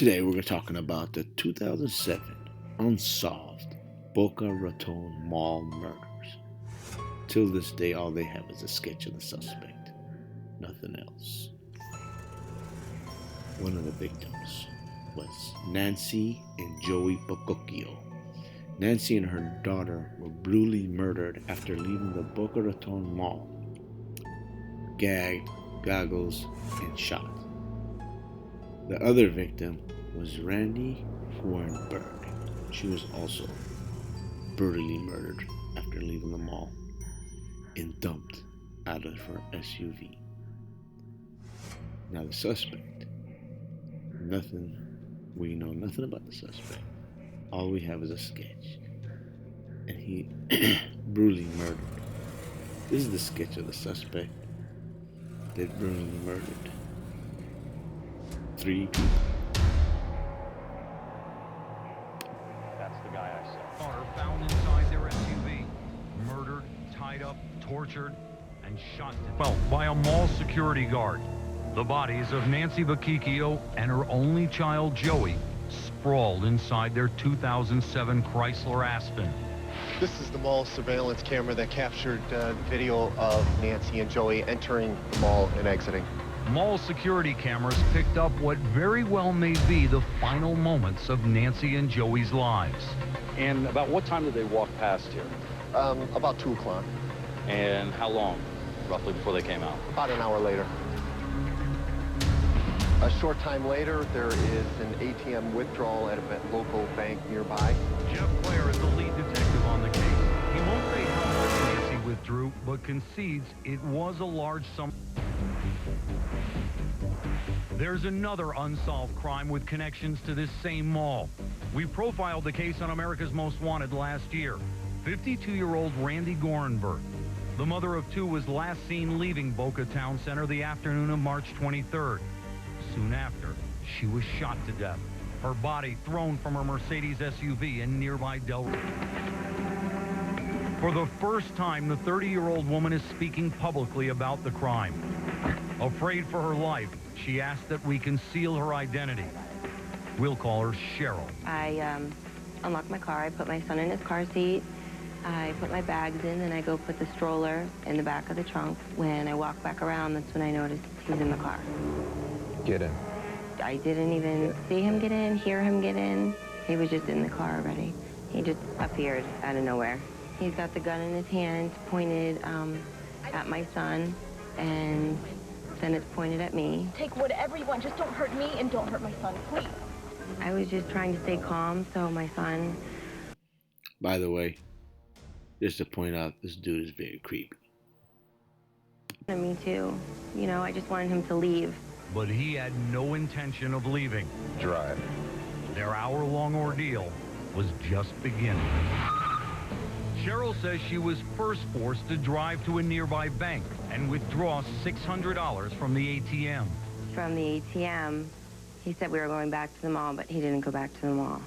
Today we're talking about the 2007 Unsolved Boca Raton Mall murders. Till this day, all they have is a sketch of the suspect. Nothing else. One of the victims was Nancy and Joey Bochicchio. Nancy and her daughter were brutally murdered after leaving the Boca Raton Mall, gagged, goggles, and shot. The other victim was Randy Gorenberg. She was also brutally murdered after leaving the mall and dumped out of her SUV. Now the suspect, we know nothing about the suspect. All we have is a sketch. And he brutally murdered. This is the sketch of the suspect that brutally murdered 3 people. That's the guy I saw. Are found inside their SUV, murdered, tied up, tortured, and shot to death by a mall security guard. The bodies of Nancy Bochicchio and her only child, Joey, sprawled inside their 2007 Chrysler Aspen. This is the mall surveillance camera that captured video of Nancy and Joey entering the mall and exiting. Mall security cameras picked up what very well may be the final moments of Nancy and Joey's lives. And about what time did they walk past here? About 2 o'clock. And how long, roughly, before they came out? About an hour later. A short time later, there is an ATM withdrawal at a local bank nearby. Jeff Clare is the lead detective on the case. He won't say how much Nancy withdrew, but concedes it was a large sum. There's another unsolved crime with connections to this same mall. We profiled the case on America's Most Wanted last year. 52-year-old Randy Gorenberg. The mother of 2 was last seen leaving Boca Town Center the afternoon of March 23rd. Soon after, she was shot to death. Her body thrown from her Mercedes SUV in nearby Delray. For the first time, the 30-year-old woman is speaking publicly about the crime. Afraid for her life, she asked that we conceal her identity. We'll call her Cheryl. I unlocked my car. I put my son in his car seat. I put my bags in, and I go put the stroller in the back of the trunk. When I walk back around, that's when I noticed he was in the car. Get in. I didn't even see him get in, hear him get in. He was just in the car already. He just appeared out of nowhere. He's got the gun in his hand, pointed at my son, and then it's pointed at me. Take whatever you want, just don't hurt me and don't hurt my son, please. I was just trying to stay calm, so my son... By the way, just to point out, this dude is very creepy. And me too. You know, I just wanted him to leave. But he had no intention of leaving. Drive. Their hour-long ordeal was just beginning. Cheryl says she was first forced to drive to a nearby bank and withdraw $600 from the ATM. From the ATM, he said we were going back to the mall, but he didn't go back to the mall.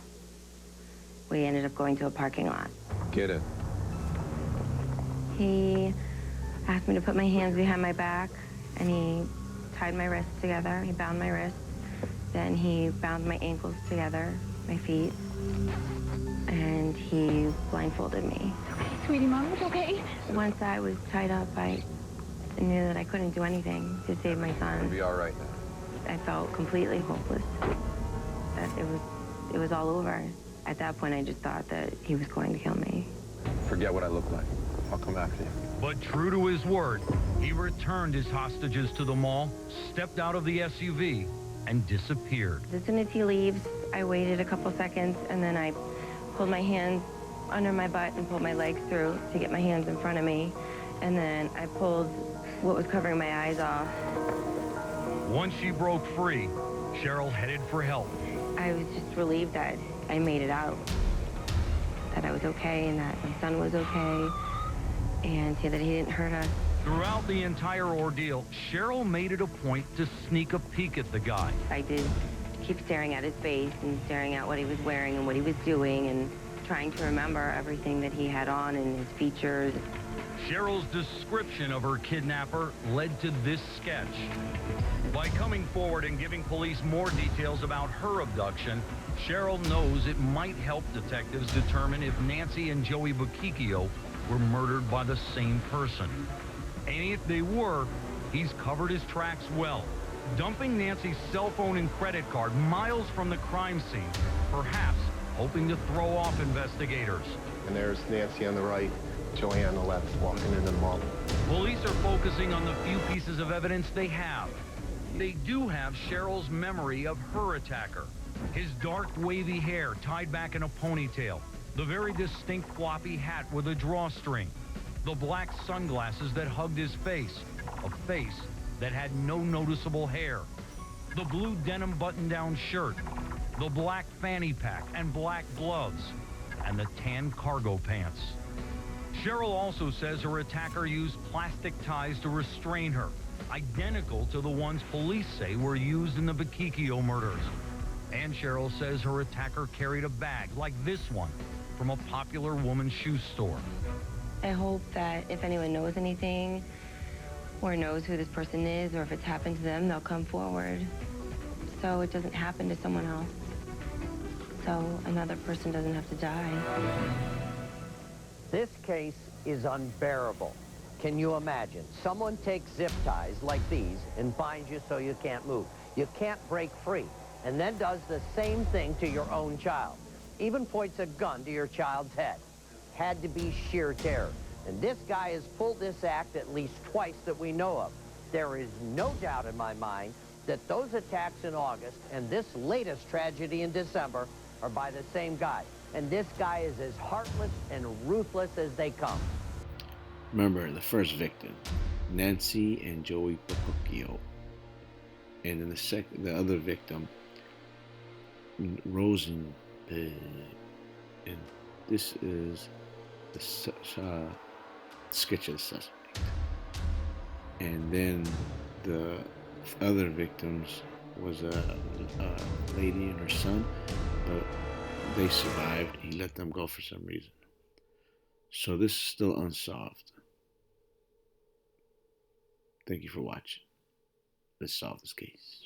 We ended up going to a parking lot. Get in. He asked me to put my hands behind my back, and he tied my wrists together. He bound my wrists. Then he bound my ankles together, my feet, and he blindfolded me. Okay, sweetie, Mom, it's okay. Once I was tied up, I knew that I couldn't do anything to save my son. You'll be all right now. I felt completely hopeless. That it was all over. At that point, I just thought that he was going to kill me. Forget what I look like. I'll come after you. But true to his word, he returned his hostages to the mall, stepped out of the SUV, and disappeared. As soon as he leaves, I waited a couple seconds, and then I pulled my hands under my butt and pulled my legs through to get my hands in front of me. And then I pulled what was covering my eyes off. Once she broke free, Cheryl headed for help. I was just relieved that I made it out, that I was okay and that my son was okay, and that he didn't hurt us. Throughout the entire ordeal, Cheryl made it a point to sneak a peek at the guy. I did keep staring at his face and staring at what he was wearing and what he was doing, and trying to remember everything that he had on and his features. Cheryl's description of her kidnapper led to this sketch. By coming forward and giving police more details about her abduction, Cheryl knows it might help detectives determine if Nancy and Joey Bochicchio were murdered by the same person. And if they were, he's covered his tracks well, dumping Nancy's cell phone and credit card miles from the crime scene, perhaps hoping to throw off investigators. And there's Nancy on the right, Joey on the left, walking into the mall. Police are focusing on the few pieces of evidence they have. They do have Cheryl's memory of her attacker. His dark, wavy hair tied back in a ponytail, the very distinct floppy hat with a drawstring, the black sunglasses that hugged his face, a face that had no noticeable hair, the blue denim button-down shirt, the black fanny pack and black gloves, and the tan cargo pants. Cheryl also says her attacker used plastic ties to restrain her, identical to the ones police say were used in the Bochicchio murders. And Cheryl says her attacker carried a bag like this one from a popular woman's shoe store. I hope that if anyone knows anything or knows who this person is, or if it's happened to them, they'll come forward so it doesn't happen to someone else. So another person doesn't have to die. This case is unbearable. Can you imagine? Someone takes zip ties like these and binds you so you can't move. You can't break free, and then does the same thing to your own child. Even points a gun to your child's head. Had to be sheer terror. And this guy has pulled this act at least twice that we know of. There is no doubt in my mind that those attacks in August and this latest tragedy in December are by the same guy. And this guy is as heartless and ruthless as they come. Remember the first victim, Nancy and Joey Bochicchio. And then the other victim, Rosenberg. And this is the sketch of the suspect. And then the other victims was a lady and her son, but they survived. He let them go for some reason. So this is still unsolved. Thank you for watching. Let's solve this case.